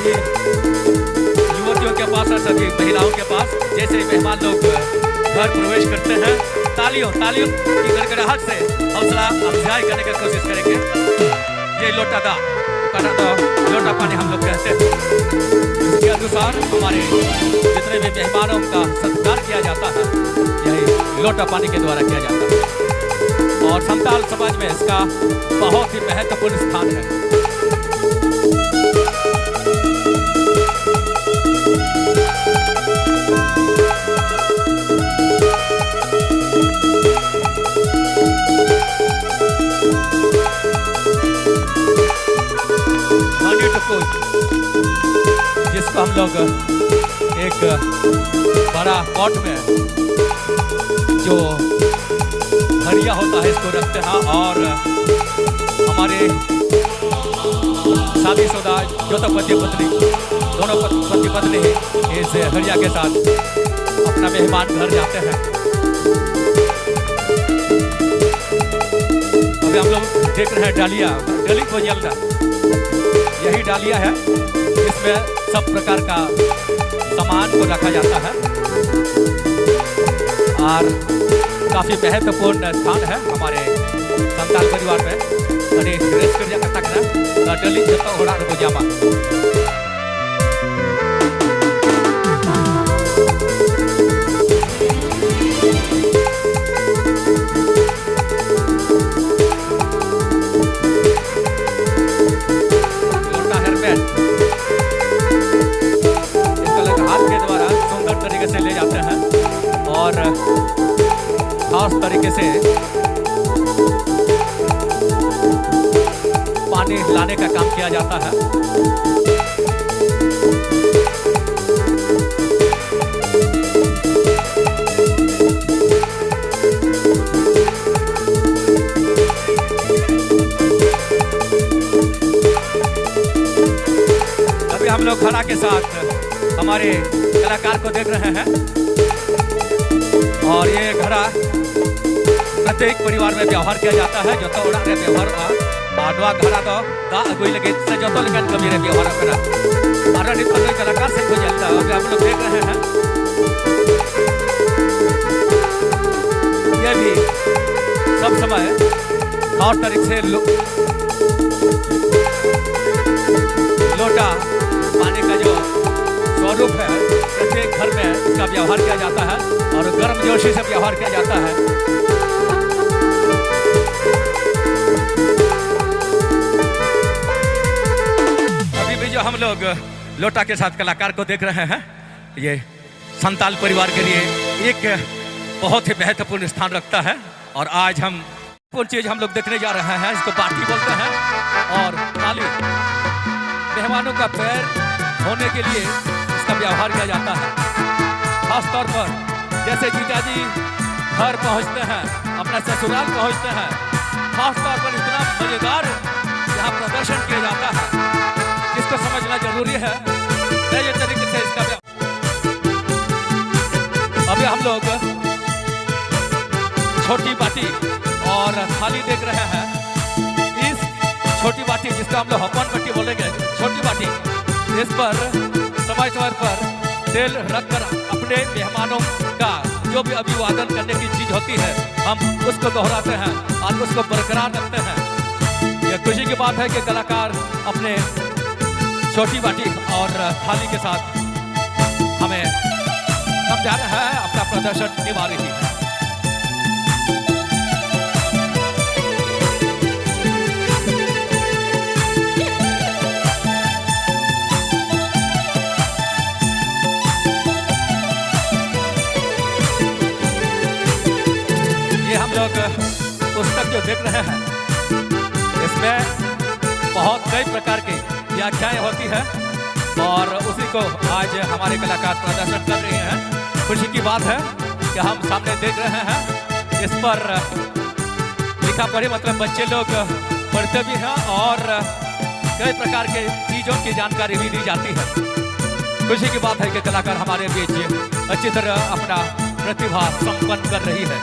सभी युवतियों के पास और सभी महिलाओं के पास, जैसे मेहमान लोग घर प्रवेश करते हैं, तालियों की गड़गड़ाहट से हौसला अफजाई करने की कोशिश करेंगे। ये लोटा पानी हम लोग कहते हैं। इसके अनुसार हमारे जितने भी मेहमानों का सत्कार किया जाता है, यही लोटा पानी के द्वारा किया जाता है। और संताल समाज में इसका बहुत ही महत्वपूर्ण स्थान है। जिसको हम लोग एक बड़ा पॉट में जो हरिया होता है इसको रखते हैं, और हमारे शादीशुदा जो तो पति पत्नी दोनों पति पत्नी इस हरिया के साथ अपना मेहमान घर जाते हैं। अभी हम लोग देख रहे हैं डालिया को जलना, यही डालिया है इसमें सब प्रकार का सामान को रखा जाता है और काफी महत्वपूर्ण स्थान है हमारे संताल परिवार में। અને ગ્રેસ કર્યા કરતા કરા ડલી જતો હોડા બોજામાં लोटा हेलमेट इसका लग हाथ के द्वारा सुंदर तरीके से ले जाते हैं और खास तरीके से पानी लाने का काम किया जाता है। अभी हम लोग खड़ा के साथ हमारे कलाकार को देख रहे हैं और ये घड़ा प्रत्येक परिवार में व्यवहार किया जाता है। जो तो व्यवहार आडवा घड़ा तो दा अगुई लगे से जो तो लेकिन कभी रे व्यवहार करा और नित्य कलाकार से कोई चलता है। हम लोग देख रहे हैं ये भी सब समय और तरीके से लोटा पानी का जो स्वरूप है प्रत्येक घर में इसका व्यवहार किया जाता है और गर्म जोशी से व्यवहार किया जाता है। जो हम लोग लोटा के साथ कलाकार को देख रहे हैं, ये संताल परिवार के लिए एक बहुत ही महत्वपूर्ण स्थान रखता है। और आज हम कौन चीज हम लोग देखने जा रहे हैं, इसको बाटी बोलते हैं और ताली मेहमानों का पैर धोने के लिए इसका व्यवहार किया जाता है। खास तौर पर जैसे जीजा जी घर पहुंचते हैं, अपना ससुराल पहुंचते हैं, खास तौर पर इतना मजेदार यहाँ प्रदर्शन किया जाता है जिसको समझना जरूरी है। ये तरीके से इसका अभी हम लोग छोटी बाटी और थाली देख रहे हैं। इस छोटी बाटी जिसको हम लोग हपन बाटी बोलेंगे, छोटी बाटी, इस पर समय समय पर तेल रखकर अपने मेहमानों का जो भी अभिवादन करने की चीज होती है हम उसको दोहराते हैं और उसको बरकरार रखते हैं। यह खुशी की बात है कि कलाकार अपने छोटी बाटी और थाली के साथ हमें समझा रहा है, अपना प्रदर्शन निभा रही है। ये हम लोग पुस्तक जो देख रहे हैं इसमें बहुत कई प्रकार की व्याख्याएं होती है और उसी को आज हमारे कलाकार प्रदर्शन कर रहे हैं। खुशी की बात है कि हम सामने देख रहे हैं, इस पर लिखा पढ़ी मतलब बच्चे लोग पढ़ते भी हैं और कई प्रकार के चीज़ों की जानकारी भी दी जाती है। खुशी की बात है कि कलाकार हमारे बीच अच्छी तरह अपना प्रतिभा संपन्न कर रही है।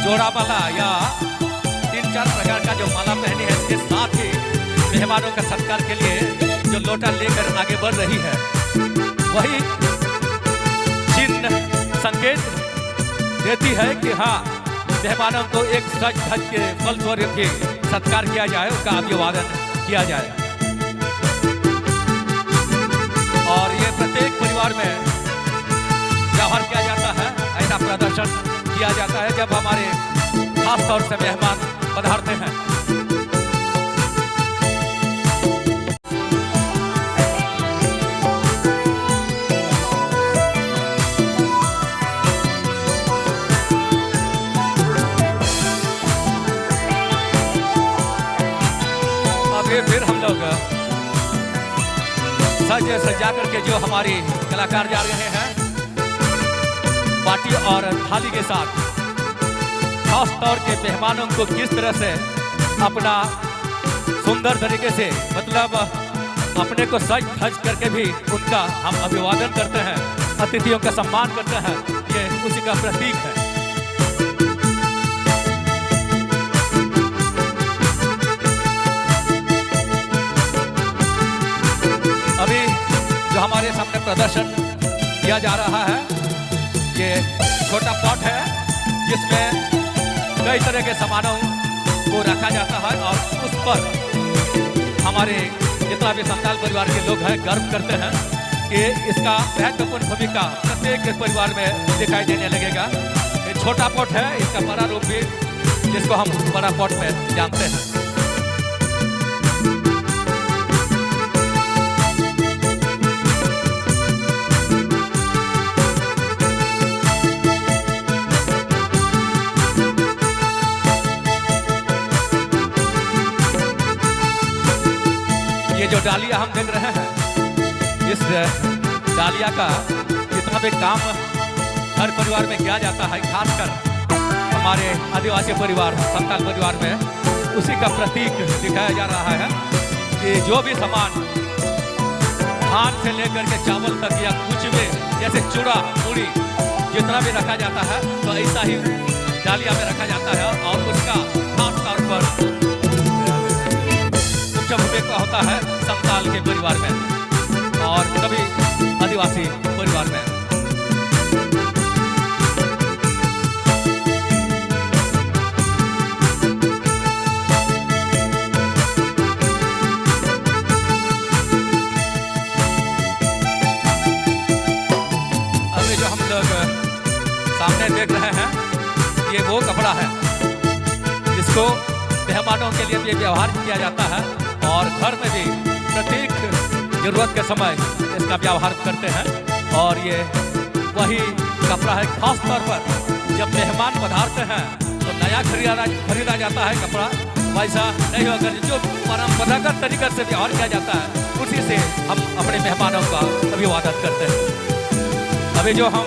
जोड़ा माला या 3-4 प्रकार का जो माला पहनी है, इसके साथ ही मेहमानों का सत्कार के लिए जो लोटा लेकर आगे बढ़ रही है, वही चिन्ह संकेत देती है कि हाँ, मेहमानों को एक सज धज के फल स्वरूप भी सत्कार किया जाए, उसका अभिवादन किया जाए। और ये प्रत्येक परिवार में व्यवहार किया जाता है, ऐसा प्रदर्शन किया जाता है जब हमारे खास तौर से मेहमान पधारते हैं। फिर हम लोग सजा करके जो हमारी कलाकार जा रहे हैं, बाटी और थाली के साथ खास तौर के मेहमानों को किस तरह से अपना सुंदर तरीके से, मतलब अपने को सज धज करके भी उनका हम अभिवादन करते हैं, अतिथियों का सम्मान करते हैं, ये उसी का प्रतीक है। अभी जो हमारे सामने प्रदर्शन किया जा रहा है, ये छोटा पॉट है जिसमें कई तरह के सामानों को रखा जाता है और उस पर हमारे जितना भी संताल परिवार के लोग हैं गर्व करते हैं कि इसका महत्वपूर्ण भूमिका प्रत्येक परिवार में दिखाई देने लगेगा। ये छोटा पॉट है, इसका बड़ा रूप भी जिसको हम बड़ा पॉट में जानते हैं। ये जो डालिया हम देख रहे हैं, इस डालिया का जितना भी काम हर परिवार में किया जाता है, खासकर हमारे आदिवासी परिवार, संताल परिवार में उसी का प्रतीक दिखाया जा रहा है कि जो भी सामान धान से लेकर के चावल तक या कुछ भी जैसे चूड़ा पूड़ी जितना भी रखा जाता है, तो ऐसा ही डालिया में रखा जाता है और उसका खास तौर पर भूमिका होता है संताल के परिवार में और सभी आदिवासी परिवार में। अभी जो हम लोग सामने देख रहे हैं, ये वो कपड़ा है जिसको मेहमानों के लिए भी व्यवहार किया जाता है और घर में भी प्रत्येक जरूरत के समय इसका व्यवहार करते हैं। और ये वही कपड़ा है, खास तौर पर जब मेहमान पधारते हैं तो नया खरीदा जाता है कपड़ा, वैसा नहीं होकर जो परंपरागत तरीके से व्यवहार किया जाता है उसी से हम अपने मेहमानों का अभिवादन करते हैं। अभी जो हम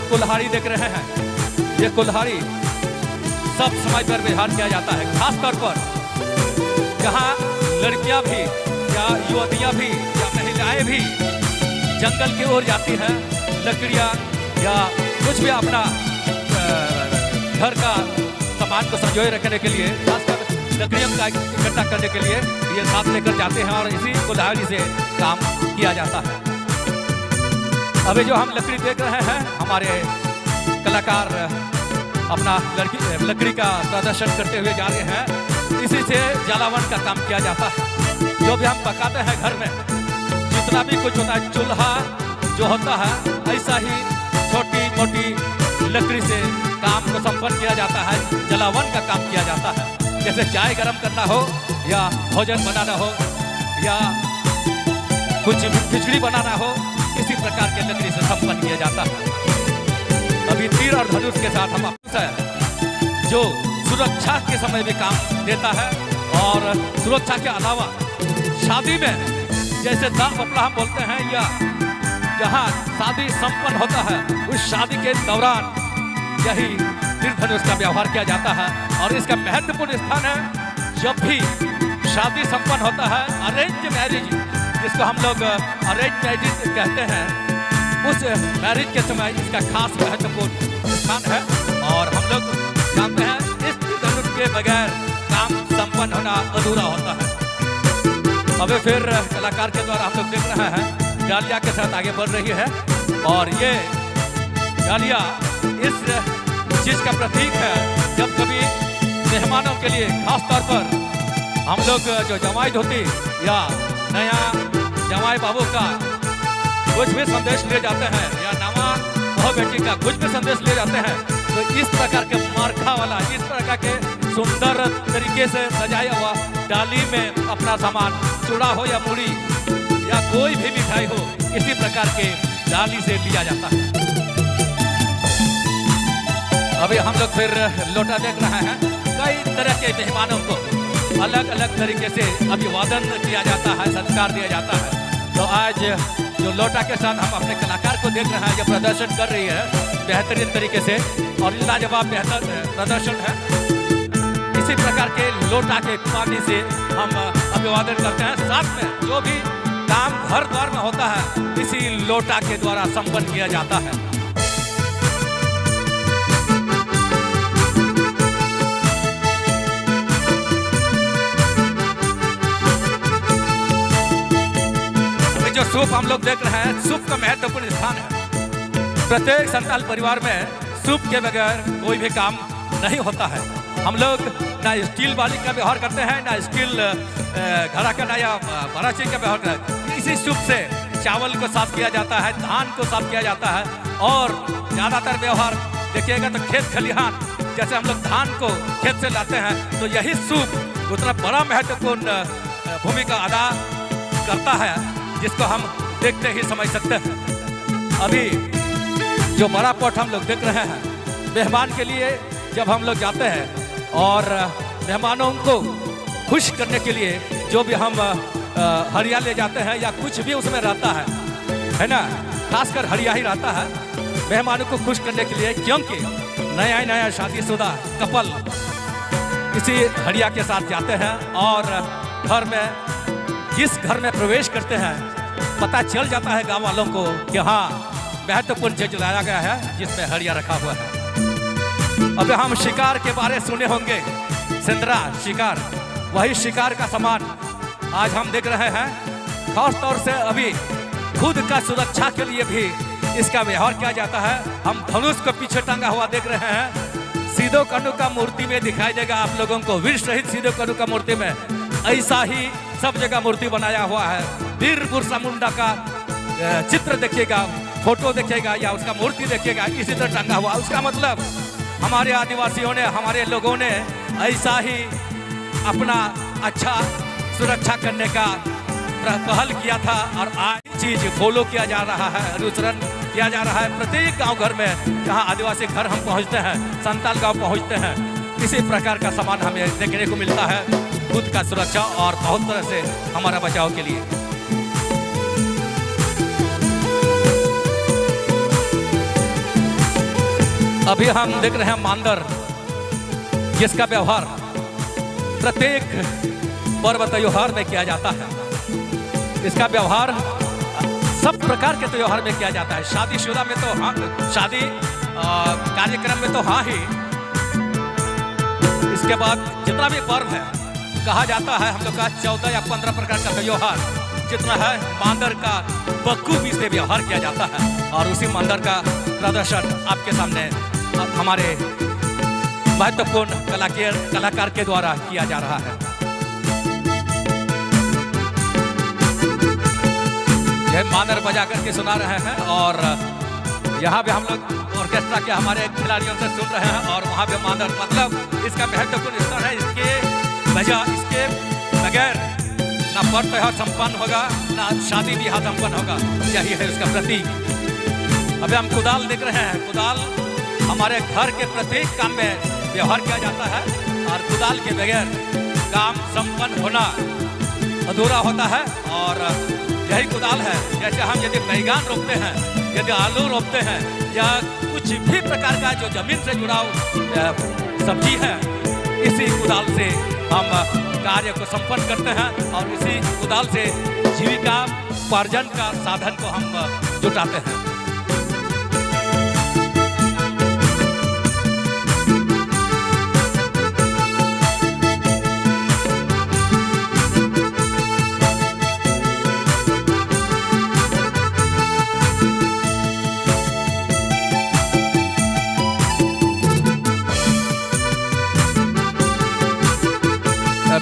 कुल्हाड़ी देख रहे हैं, ये कुल्हाड़ी सब समय पर व्यवहार किया जाता है, खास तौर पर जहाँ लड़कियां भी या युवतियां भी या महिलाएं भी जंगल की ओर जाती हैं, लकड़ियां या कुछ भी अपना घर का सामान को संजोए रखने के लिए, खासकर लकड़ियों का इकट्ठा करने के लिए ये साथ लेकर जाते हैं और इसी कुल्हाड़ी से काम किया जाता है। अभी जो हम लकड़ी देख रहे हैं, हमारे कलाकार अपना लकड़ी का प्रदर्शन करते हुए जा रहे हैं। इसी से जलावन का काम किया जाता है। जो भी हम पकाते हैं घर में, जितना भी कुछ होता है, चूल्हा जो होता है, ऐसा ही छोटी मोटी लकड़ी से काम को संपन्न किया जाता है, जलावन का काम किया जाता है। जैसे चाय गर्म करना हो या भोजन बनाना हो या कुछ खिचड़ी बनाना हो, इसी प्रकार के लकड़ी से संपन्न किया जाता है। अभी तीर और धनुष के साथ हम जो सुरक्षा के समय भी काम देता है और सुरक्षा के अलावा शादी में जैसे दाव पपला हम बोलते हैं या जहाँ शादी संपन्न होता है, उस शादी के दौरान यही तीर धनुष का व्यवहार किया जाता है। और इसका महत्वपूर्ण स्थान है, जब भी शादी संपन्न होता है, अरेंज मैरिज जिसको हम लोग अरेंज मैरिज कहते हैं, उस मैरिज के समय इसका खास महत्वपूर्ण स्थान है। और हम लोग जानते हैं इष्ट धनुष के बगैर काम संपन्न होना अधूरा होता है। अभी फिर कलाकार के द्वारा हम लोग देख रहे हैं डालिया के साथ आगे बढ़ रही है और ये डालिया इस चीज का प्रतीक है जब कभी मेहमानों के लिए खास तौर पर हम लोग जो जमाई धोती या नया जमाई बाबू का कुछ भी संदेश ले जाते हैं या नवा बहू बेटी का कुछ भी संदेश ले जाते हैं तो इस प्रकार के मार्का वाला इस प्रकार के सुंदर तरीके से सजाया हुआ डाली में अपना सामान चूड़ा हो या मूड़ी या कोई भी मिठाई हो इसी प्रकार के डाली से लिया जाता है। अभी हम लोग फिर लोटा देख रहे हैं कई तरह के मेहमानों को अलग अलग तरीके से अभिवादन किया जाता है, संस्कार दिया जाता है। तो आज जो लोटा के साथ हम अपने कलाकार को देख रहे हैं जो प्रदर्शन कर रही है बेहतरीन तरीके से और लाजवाब बेहतर प्रदर्शन है। इसी प्रकार के लोटा के पानी से हम अभिवादन करते हैं। साथ में जो भी काम घर द्वार में होता है इसी लोटा के द्वारा संपन्न किया जाता है। जो सूप हम लोग देख रहे हैं सूप का महत्वपूर्ण स्थान है। प्रत्येक संताल परिवार में सूप के बगैर कोई भी काम नहीं होता है। हम लोग ना स्टील बाली का व्यवहार करते हैं ना स्टील घड़ा का ना या बराची का व्यवहार करते हैं। इसी सूप से चावल को साफ किया जाता है, धान को साफ किया जाता है और ज़्यादातर व्यवहार देखिएगा तो खेत खलिहान जैसे हम लोग धान को खेत से लाते हैं तो यही सूप उतना बड़ा महत्वपूर्ण भूमिका अदा करता है जिसको हम देखते ही समझ सकते हैं। अभी जो बड़ा पॉट हम लोग देख रहे हैं मेहमान के लिए जब हम लोग जाते हैं और मेहमानों को खुश करने के लिए जो भी हम हरिया ले जाते हैं या कुछ भी उसमें रहता है ना, खासकर हरिया ही रहता है मेहमानों को खुश करने के लिए, क्योंकि नया शादीशुदा कपल इसी हरिया के साथ जाते हैं और घर में जिस घर में प्रवेश करते हैं पता चल जाता है गांव वालों को कि हाँ महत्वपूर्ण चीज लाया गया है जिसमें हरिया रखा हुआ है। अब हम शिकार के बारे सुने होंगे, सिंदरा शिकार, वही शिकार का सामान आज हम देख रहे हैं। खास तौर से अभी खुद का सुरक्षा के लिए भी इसका व्यवहार किया जाता है। हम धनुष को पीछे टंगा हुआ देख रहे हैं। सीधो कनु का मूर्ति में दिखाई देगा आप लोगों को, वीर शहीद सीधो कनु का मूर्ति में ऐसा ही सब जगह मूर्ति बनाया हुआ है। वीर बिरसा मुंडा का चित्र देखिएगा, फोटो देखिएगा या उसका मूर्ति देखिएगा इसी तरह टंगा हुआ। उसका मतलब हमारे आदिवासियों ने, हमारे लोगों ने ऐसा ही अपना अच्छा सुरक्षा करने का पहल किया था और आज चीज फॉलो किया जा रहा है, अनुसरण किया जा रहा है। प्रत्येक गांव घर में जहां आदिवासी घर हम पहुंचते हैं, संताल गांव पहुंचते हैं, इसी प्रकार का सामान हमें देखने को मिलता है खुद का सुरक्षा और बहुत तरह से हमारा बचाव के लिए। अभी हम देख रहे हैं मांदर, जिसका व्यवहार प्रत्येक पर्व त्योहार में किया जाता है। इसका व्यवहार सब प्रकार के त्योहार में किया जाता है। शादीशुदा में तो हाँ, शादी कार्यक्रम में तो हाँ ही, इसके बाद जितना भी पर्व है कहा जाता है हम लोग का 14 या 15 प्रकार का त्योहार जितना है मांदर का बखूबी से व्यवहार किया जाता है और उसी मांदर का प्रदर्शन आपके सामने हमारे महत्वपूर्ण कलाकार के द्वारा किया जा रहा है। यह मांदर बजा करके सुना रहे हैं और यहाँ पे हम लोग ऑर्केस्ट्रा के हमारे खिलाड़ियों से सुन रहे हैं और वहाँ पे मांदर मतलब इसका महत्वपूर्ण स्थान है। इसके बगैर ना पर्व त्योहार संपन्न होगा ना शादी ब्याह संपन्न होगा, यही है उसका प्रतीक। अभी हम कुदाल देख रहे हैं। कुदाल हमारे घर के प्रत्येक काम में व्यवहार किया जाता है और कुदाल के बगैर काम संपन्न होना अधूरा होता है। और यही कुदाल है, जैसे हम यदि बैगन रोपते हैं, यदि आलू रोपते हैं या कुछ भी प्रकार का जो जमीन से जुड़ा सब्जी है, इसी कुदाल से हम कार्य को संपन्न करते हैं और इसी कुदाल से जीविका उपार्जन का साधन को हम जुटाते हैं।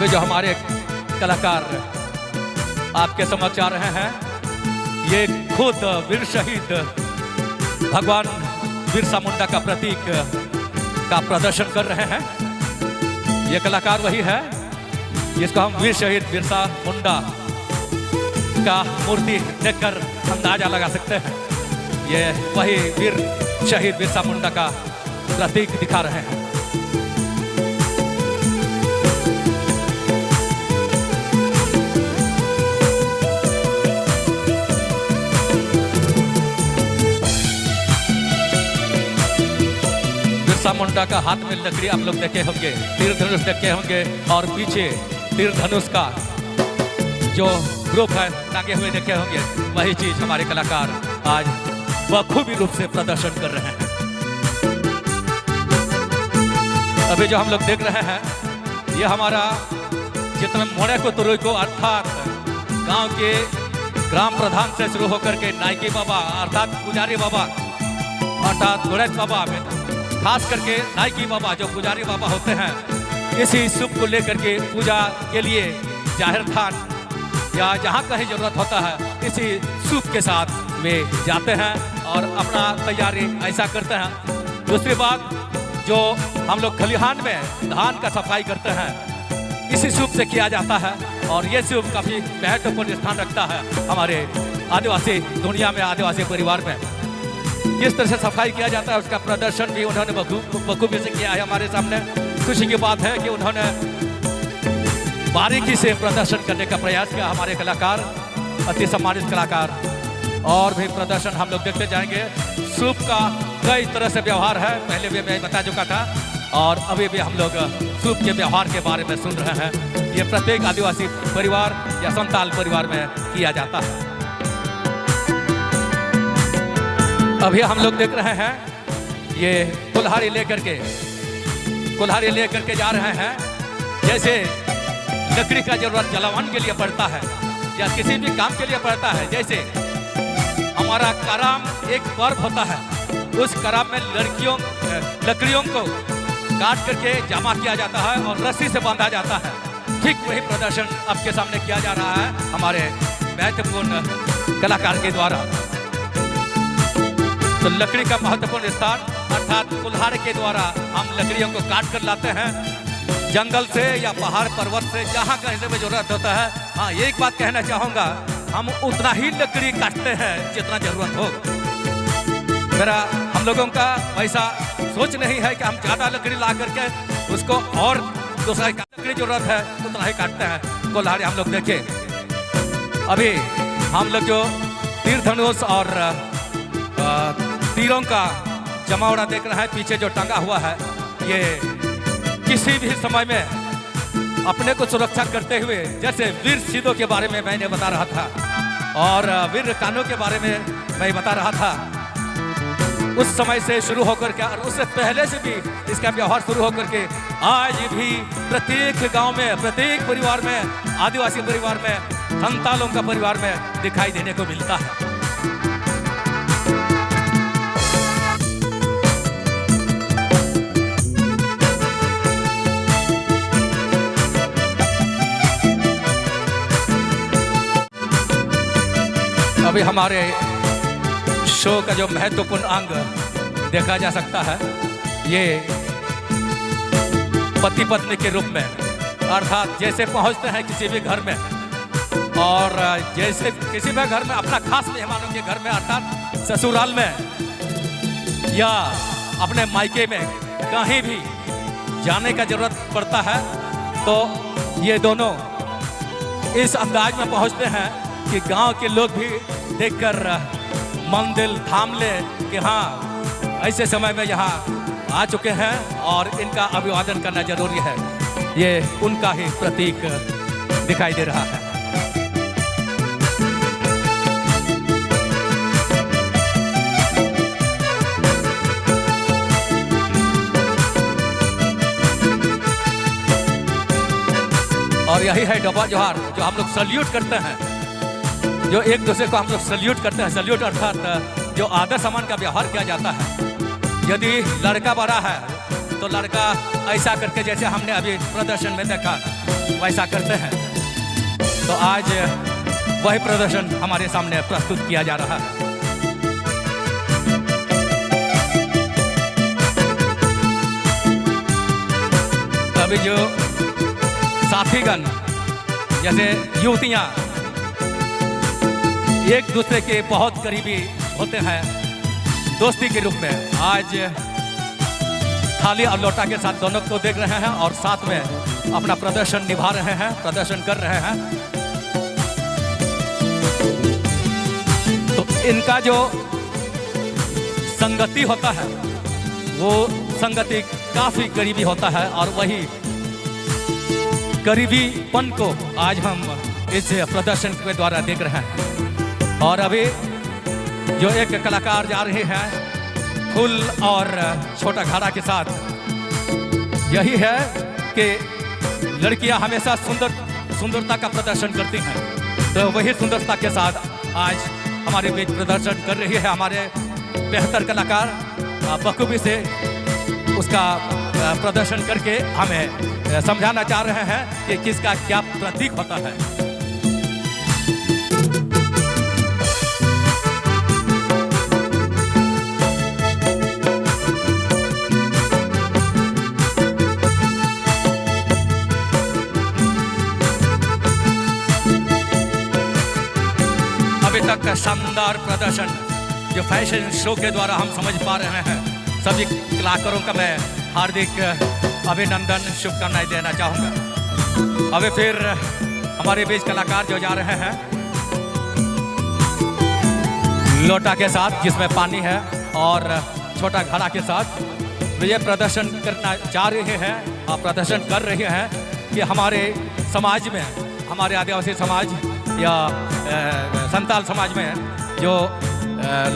अभी जो हमारे कलाकार आपके समक्ष आ रहे हैं, ये खुद वीर शहीद भगवान बिरसा मुंडा का प्रतीक का प्रदर्शन कर रहे हैं। ये कलाकार वही है जिसको हम वीर शहीद बिरसा मुंडा का मूर्ति देखकर अंदाजा लगा सकते हैं। ये वही वीर शहीद बिरसा मुंडा का प्रतीक दिखा रहे हैं। बिरसा मुंडा का हाथ में लकड़ी आप लोग देखे होंगे, तीर धनुष देखे होंगे, और पीछे तीर धनुष का जो ग्रुप है टांगे हुए देखे होंगे। वही चीज हमारे कलाकार आज बखूबी रूप से प्रदर्शन कर रहे हैं। अभी जो हम लोग देख रहे हैं, ये हमारा जितना मोड़े को तुरुई को अर्थात गांव के ग्राम प्रधान से शुरू होकर के नायकी बाबा अर्थात पुजारी बाबा अर्थात गणेश बाबा में खास करके नायकी बाबा जो पुजारी बाबा होते हैं, इसी शुभ को लेकर के पूजा के लिए जाहिर थान या जहाँ कहीं जरूरत होता है इसी सूप के साथ वे जाते हैं और अपना तैयारी ऐसा करते हैं। दूसरी बात, जो हम लोग खलिहान में धान का सफाई करते हैं इसी सूप से किया जाता है, और ये सूप काफ़ी महत्वपूर्ण स्थान रखता है हमारे आदिवासी दुनिया में, आदिवासी परिवार में। किस तरह से सफाई किया जाता है उसका प्रदर्शन भी उन्होंने बखूबी से किया है हमारे सामने। खुशी की बात है कि उन्होंने बारीकी से प्रदर्शन करने का प्रयास किया। हमारे कलाकार, अति सम्मानित कलाकार, और भी प्रदर्शन हम लोग देखते जाएंगे। सूप का कई तरह से व्यवहार है, पहले भी मैं बता चुका था, और अभी भी हम लोग सूप के व्यवहार के बारे में सुन रहे हैं। ये प्रत्येक आदिवासी परिवार या संताल परिवार में किया जाता है। अभी हम लोग देख रहे हैं, ये कुल्हाड़ी लेकर के जा रहे हैं। जैसे लकड़ी का जरूरत जलावन के लिए पड़ता है या किसी भी काम के लिए पड़ता है, जैसे हमारा कराम एक पर्व होता है, उस कराम में लकड़ियों को काट करके जमा किया जाता है और रस्सी से बांधा जाता है। ठीक वही प्रदर्शन आपके सामने किया जा रहा है हमारे महत्वपूर्ण कलाकार के द्वारा। तो लकड़ी का महत्वपूर्ण स्थान अर्थात कुल्हाड़ी के द्वारा हम लकड़ियों को काट कर लाते हैं जंगल से या पहाड़ पर्वत से, जहाँ कहीं भी जरूरत होता है। हाँ, एक बात कहना चाहूँगा, हम उतना ही लकड़ी काटते हैं जितना जरूरत हो। मेरा हम लोगों का वैसा सोच नहीं है कि हम ज़्यादा लकड़ी ला करके उसको और दूसरा लकड़ी जरूरत है उतना ही काटते हैं। कुल्हाड़ी हम लोग देखें, अभी हम लोग जो तीर धनुष और तीरों का जमावड़ा देख रहे हैं, पीछे जो टंगा हुआ है, ये किसी भी समय में अपने को सुरक्षा करते हुए, जैसे वीर सिद्धों के बारे में मैंने बता रहा था और वीर कान्हों के बारे में मैं बता रहा था, उस समय से शुरू होकर के और उससे पहले से भी इसका व्यवहार शुरू होकर के आज भी प्रत्येक गांव में, प्रत्येक परिवार में, आदिवासी परिवार में, संतालों का परिवार में दिखाई देने को मिलता है। अभी हमारे शो का जो महत्वपूर्ण अंग देखा जा सकता है, ये पति पत्नी के रूप में, अर्थात जैसे पहुंचते हैं किसी भी घर में और जैसे किसी भी घर में अपना खास मेहमानों के घर में अर्थात ससुराल में या अपने मायके में कहीं भी जाने का जरूरत पड़ता है, तो ये दोनों इस अंदाज में पहुंचते हैं कि गांव के लोग भी देखकर मन दिल थाम ले कि हाँ ऐसे समय में यहाँ आ चुके हैं और इनका अभिवादन करना जरूरी है। ये उनका ही प्रतीक दिखाई दे रहा है। और यही है डब्बा जोहार जो हम लोग सल्यूट करते हैं, जो एक दूसरे को हम लोग सल्यूट करते हैं। सल्यूट अर्थात जो आदर सम्मान का व्यवहार किया जाता है। यदि लड़का बड़ा है तो लड़का ऐसा करके, जैसे हमने अभी प्रदर्शन में देखा, वैसा करते हैं। तो आज वही प्रदर्शन हमारे सामने प्रस्तुत किया जा रहा है। अभी जो साथीगण जैसे युवतियां एक दूसरे के बहुत करीबी होते हैं दोस्ती के रूप में, आज थाली और लोटा के साथ दोनों को देख रहे हैं और साथ में अपना प्रदर्शन निभा रहे हैं, प्रदर्शन कर रहे हैं। तो इनका जो संगति होता है वो संगति काफी करीबी होता है और वही करीबीपन को आज हम इस प्रदर्शन के द्वारा देख रहे हैं। और अभी जो एक कलाकार जा रहे हैं फूल और छोटा घड़ा के साथ, यही है कि लड़कियां हमेशा सुंदरता का प्रदर्शन करती हैं, तो वही सुंदरता के साथ आज हमारे बीच प्रदर्शन कर रही है हमारे बेहतर कलाकार बखूबी से उसका प्रदर्शन करके हमें समझाना चाह रहे हैं कि किसका क्या प्रतीक होता है। अभी तक शानदार प्रदर्शन जो फैशन शो के द्वारा हम समझ पा रहे हैं, सभी कलाकारों का मैं हार्दिक अभिनंदन शुभकामनाएं देना चाहूँगा। अभी फिर हमारे बीच कलाकार जो जा रहे हैं लोटा के साथ जिसमें पानी है और छोटा घड़ा के साथ, वे प्रदर्शन करना चाह रहे हैं और प्रदर्शन कर रहे हैं कि हमारे समाज में, हमारे आदिवासी समाज या संताल समाज में जो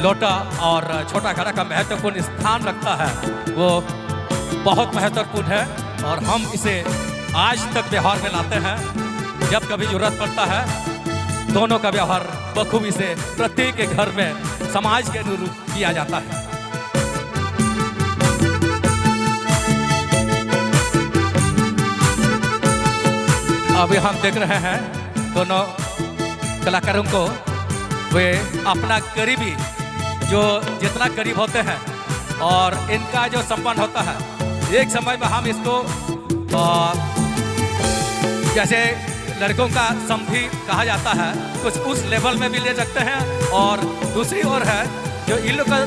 लोटा और छोटा घड़ा का महत्वपूर्ण स्थान रखता है वो बहुत महत्वपूर्ण है और हम इसे आज तक व्यवहार में लाते हैं। जब कभी जरूरत पड़ता है दोनों का व्यवहार बखूबी से प्रत्येक के घर में समाज के अनुरूप किया जाता है। अभी हम देख रहे हैं दोनों कलाकारों को, वे अपना करीबी जो जितना करीब होते हैं और इनका जो संबंध होता है, एक समय में हम इसको जैसे लड़कों का समधी कहा जाता है, कुछ उस लेवल में भी ले सकते हैं और दूसरी ओर है जो इन लोग का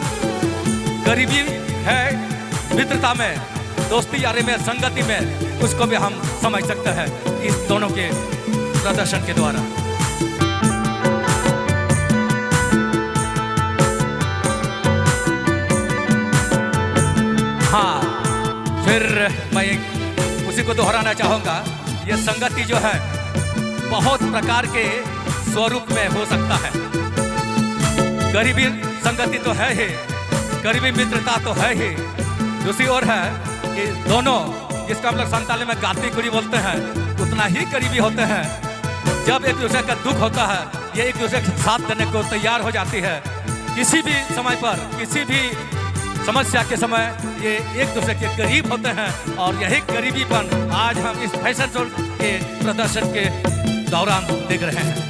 करीबी है मित्रता में, दोस्ती यारी में, संगति में, उसको भी हम समझ सकते हैं इस दोनों के प्रदर्शन के द्वारा। हाँ, फिर मैं उसी को दोहराना चाहूँगा, ये संगति जो है बहुत प्रकार के स्वरूप में हो सकता है। करीबी संगति तो है ही, करीबी मित्रता तो है ही, दूसरी ओर है कि दोनों, जिसको हम लोग संताली में गाती कुड़ी बोलते हैं, उतना ही करीबी होते हैं। जब एक दूसरे का दुख होता है ये एक दूसरे के साथ देने को तैयार हो जाती है। किसी भी समय पर, किसी भी समस्या के समय ये एक दूसरे के करीब होते हैं और यही करीबीपन आज हम इस फैशन शो के प्रदर्शन के दौरान देख रहे हैं।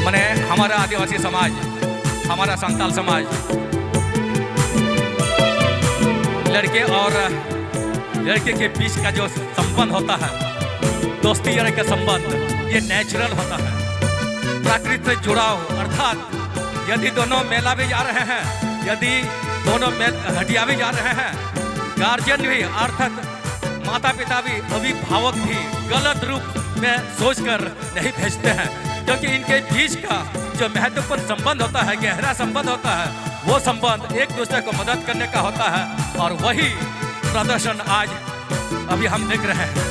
मैंने हमारा आदिवासी समाज, हमारा संताल समाज लड़के और लड़के के बीच का जो संबंध होता है, दोस्ती यारी का संबंध, ये नेचुरल होता है, प्रकृति से जुड़ाव। अर्थात यदि दोनों मेला भी जा रहे हैं, यदि दोनों हटिया भी जा रहे हैं, गार्जियन भी अर्थात माता पिता भी, अभिभावक भी गलत रूप में सोचकर नहीं भेजते हैं, क्योंकि इनके बीच का जो महत्वपूर्ण संबंध होता है, गहरा संबंध होता है, वो संबंध एक दूसरे को मदद करने का होता है और वही प्रदर्शन आज अभी हम देख रहे हैं।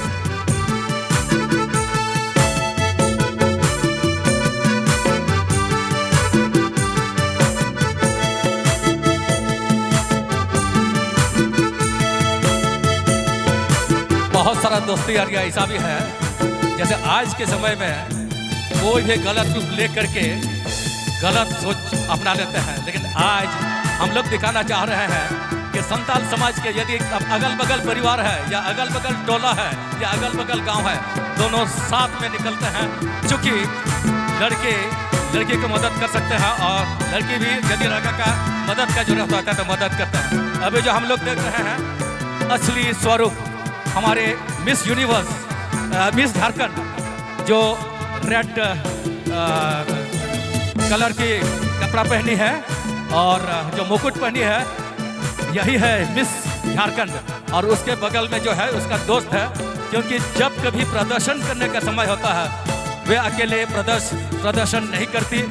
बहुत सारा दोस्ती यार ऐसा भी है, जैसे आज के समय में कोई भी गलत रूप ले करके गलत सोच अपना लेते हैं, लेकिन आज हम लोग दिखाना चाह रहे हैं कि संताल समाज के यदि अगल बगल परिवार है या अगल बगल टोला है या अगल बगल गांव है, दोनों साथ में निकलते हैं। चूँकि लड़की को मदद कर सकते हैं और लड़की भी यदि लड़का का मदद का जरूरत होता है तो मदद करते हैं। अभी जो हम लोग देख रहे हैं असली स्वरूप हमारे मिस यूनिवर्स, मिस झारखंड, जो रेड कलर की कपड़ा पहनी है और जो मुकुट पहनी है, यही है मिस झारखंड। और उसके बगल में जो है उसका दोस्त है, क्योंकि जब कभी प्रदर्शन करने का समय होता है वे अकेले प्रदर्शन नहीं करती,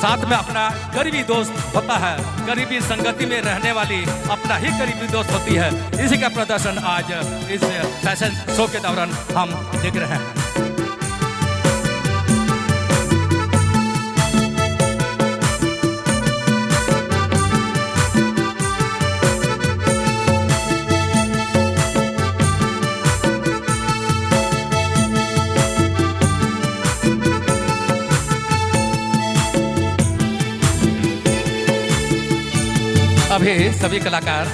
साथ में अपना करीबी दोस्त होता है, करीबी संगति में रहने वाली अपना ही करीबी दोस्त होती है। इसी का प्रदर्शन आज इस फैशन शो के दौरान हम देख रहे हैं। अभी सभी कलाकार